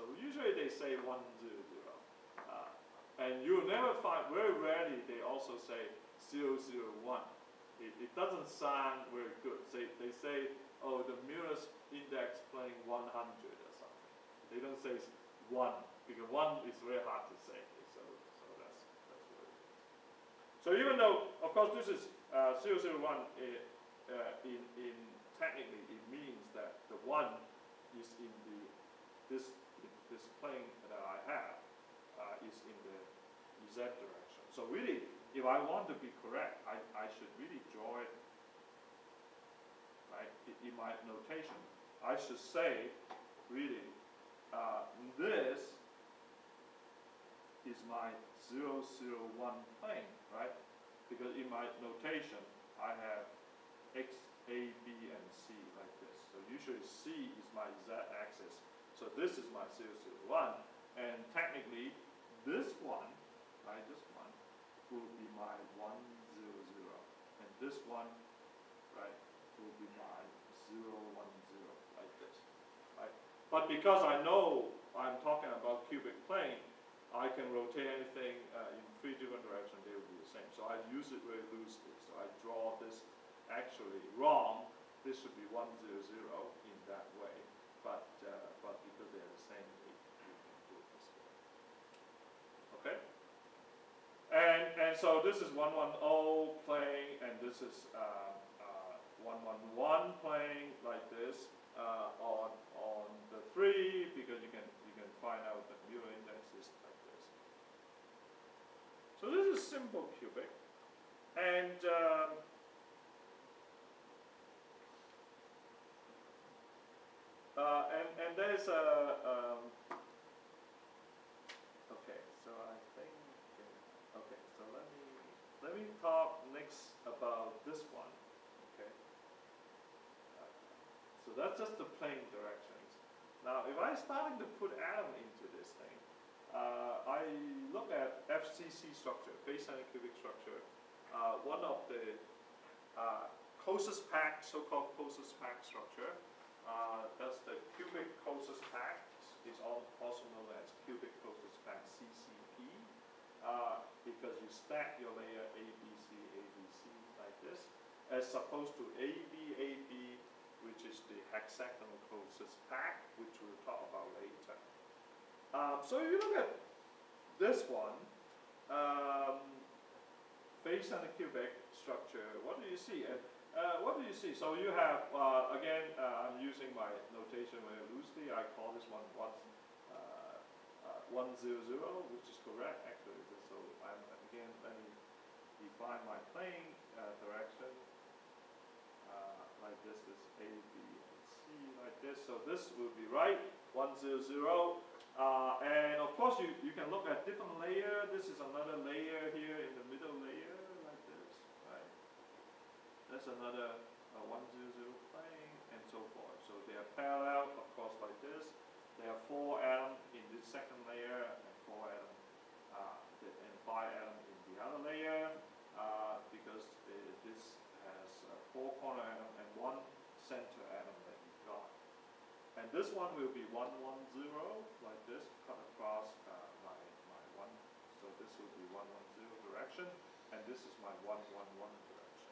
So usually they say 1, 0, 0. And you'll never find, very rarely they also say 0, 0, 1. It doesn't sound very good. They say, oh, the Miller's index playing 100 or something. They don't say 1, because 1 is very hard to say. So that's what it is. So even though, of course, this is 0, 0, 1, in technically it means that the 1 is in this plane that I have is in the Z direction. So really, if I want to be correct, I should really draw it, right, in my notation. I should say, really, this is my 0, 0, 1 plane, right? Because in my notation, I have X, A, B, and C like this. So usually C is my Z-axis. So this is my 0, 0, 1. And technically, this one, right, this one, will be my 1, 0, 0. And this one, right, will be my 0, 1, 0, like this, right? But because I know I'm talking about cubic plane, I can rotate anything in 3 different directions, they will be the same. So I use it very loosely. So I draw this actually wrong. This should be 1, 0, 0 in that way. But because they are the same, we can do it this way. Okay? And so this is 1, 1, 0 playing, and this is 1, 1, 1 playing like this on the 3, because you can find out that Miller index is like this. So this is simple cubic, and there's a okay. So I think okay. So let me talk next about this one. Okay. So that's just the plane directions. Now, if I started to put atom into this thing, I look at FCC structure, phase-centered cubic structure. One of the closest packed, so-called closest packed structure. That's the cubic closest packed. Is also known as cubic closest packed (CCP), because you stack your layer A, B, C, A, B, C like this, as opposed to A, B, A, B, which is the hexagonal closest pack, which we'll talk about later. So if you look at this one, phase-centered cubic structure, what do you see? And what do you see? So you have, again, I'm using my notation very loosely. I call this one 1, 0, 0, which is correct, actually. So again, let me define my plane direction. Like this is A, B, and C, like this. So this will be right, 1, 0, 0. And of course, you can look at different layer. This is another layer here in the middle layer, like this, right? That's another 1, 0, 0 plane, and so forth. So they are parallel, of course, like this. There are 4 atoms in this second layer, and 4 atoms, and 5 atoms in the other layer, because this has 4 corner atom and 1 center atom that you got. And this one will be 1, 1, 0, like this, cut across my 1. So this will be 1, 1, 0 direction, and this is my 1, 1, 1 direction.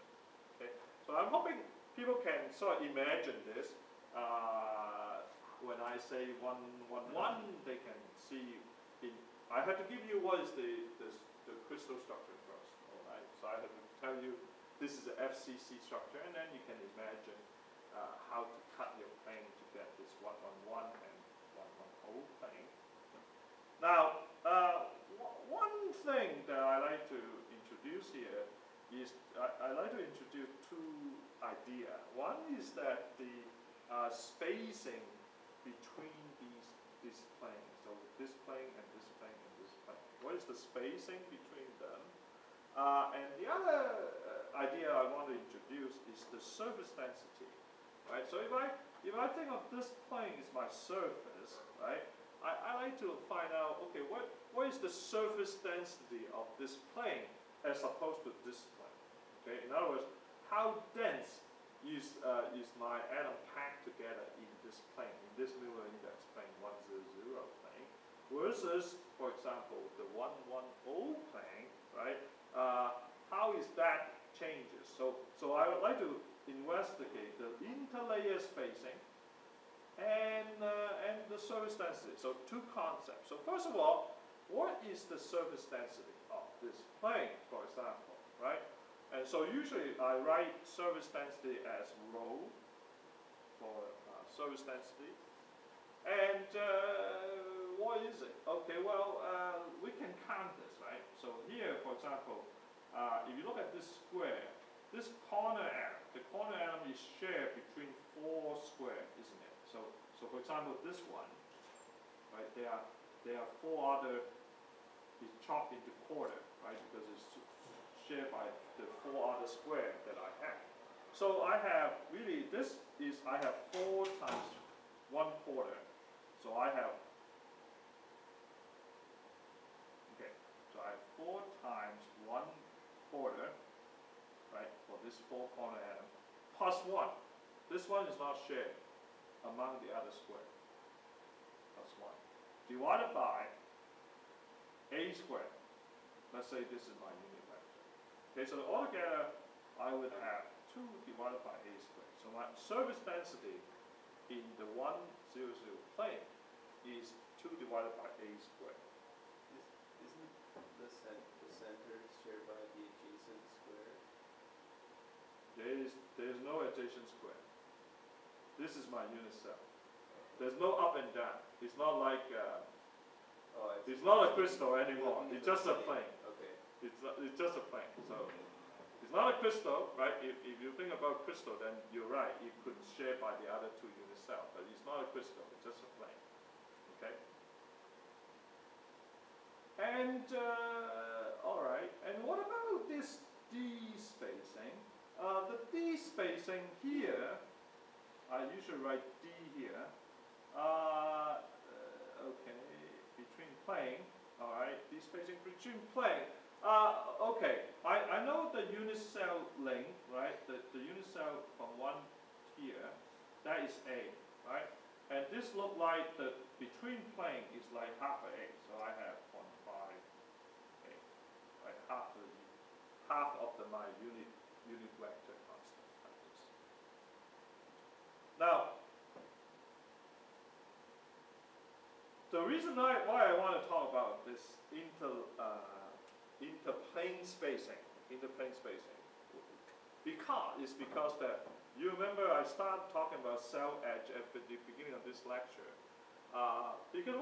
Okay. So I'm hoping people can sort of imagine this. When I say 1, 1, 1, they can see. I have to give you what is the crystal structure first. All right. So I have to tell you this is the FCC structure, and then you can imagine how to cut your plane to get this 1, 1, 1 and 1, 1, 0 plane. Now, one thing that I like to introduce here is I like to introduce 2 ideas. One is that the spacing between these planes, so this plane and this plane and this plane. What is the spacing between them? And the other idea I want to introduce is the surface density, right? So if I think of this plane as my surface, right? I like to find out, okay, what is the surface density of this plane as opposed to this plane? Okay, in other words, how dense is my atom packed together in this plane, in this Miller index plane 1, 0, 0 plane? versus, for example, the 110 plane, right? How is that changes? So I would like to investigate the interlayer spacing and the surface density. So two concepts. So first of all, what is the surface density of this plane, for example, right? And so usually I write surface density as rho for surface density. And what is it? Okay, well, we can count this, right? So here, for example, if you look at this square, this corner atom, the corner atom is shared between 4 squares, isn't it? So for example, this one, right? There are 4 other. It's chopped into quarter, right? Because it's shared by the 4 other squares that I have. So I have really I have 4 times 1/4. So I have So I have 4 times 1/4, right? For this 4 corner atom, plus 1. This one is not shared among the other square. Plus 1 divided by a squared. Let's say this is my unit vector. Okay, so altogether I would have 2 divided by a squared. So my surface density in the 1, 0, 0 plane is 2 divided by a squared. Isn't the center shared by the adjacent square? There is no adjacent square. This is my unit cell. There's no up and down. It's not like it's not a crystal anymore. It's just a plane. Okay. It's just a plane. So it's not a crystal, right? If you think about crystal, then you're right. It could share by the other 2 unit cells, but it's not a crystal. It's just a plane. Okay. And all right. And what about this d spacing? The d spacing here, I usually write d here. Okay, between plane. All right, d spacing between plane. Okay, I know the unit cell length, right? The unit cell from 1 here, that is a, right? And this look like the between plane is like half a, so I have 0.5 a, right? Half of my unit vector constant like this. Now, the reason why I want to talk about this interplane spacing, because that you remember I started talking about cell edge at the beginning of this lecture. Because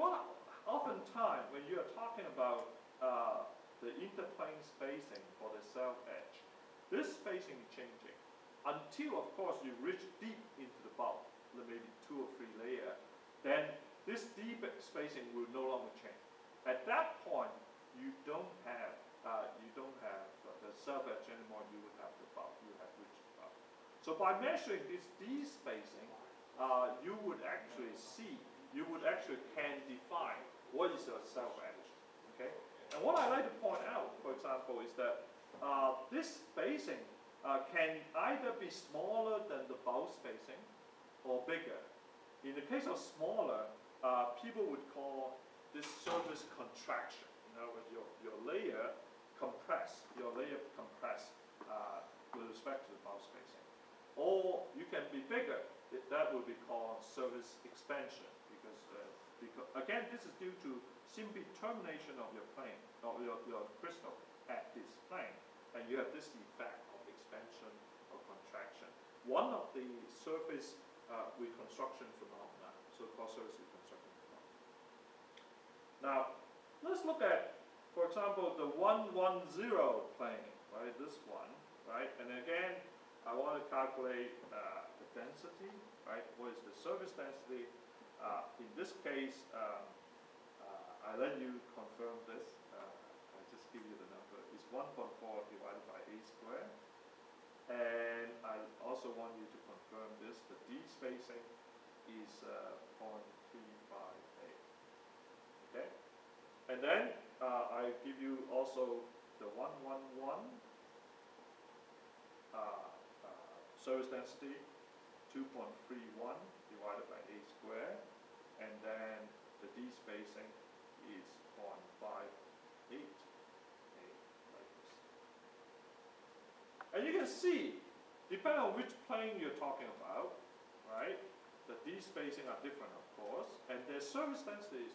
oftentimes when you are talking about the interplane spacing for the cell edge, this spacing is changing until, of course, you reach deep into the bulk, maybe 2 or 3 layers. Then this deep spacing will no longer change. At that point, you don't have the cell edge anymore. You would have the bulk. You have reached the bulk. So by measuring this d spacing, you would actually can define what is a cell edge. Okay. And what I like to point out, for example, is that this spacing can either be smaller than the bulk spacing or bigger. In the case of smaller, people would call this surface contraction. In other words, your layer compress with respect to the bulk spacing. Or you can be bigger. That would be called surface expansion because again, this is due to simply termination of your plane, or your crystal at this plane, and you have this effect of expansion or contraction. One of the surface reconstruction phenomena, so-called surface reconstruction phenomena. Now, let's look at, for example, the 110 plane, right? This one, right? And again, I want to calculate the density, right? What is the surface density? In this case, I let you confirm this. I just give you the number. It's 1.4 divided by a squared. And I also want you to confirm this. The d spacing is 0.358. Okay? And then I give you also the 111 surface density, 2.31 divided by a squared. And then the d spacing is 0.58, okay, like this. And you can see, depending on which plane you're talking about, right, the D spacing are different, of course, and their surface density is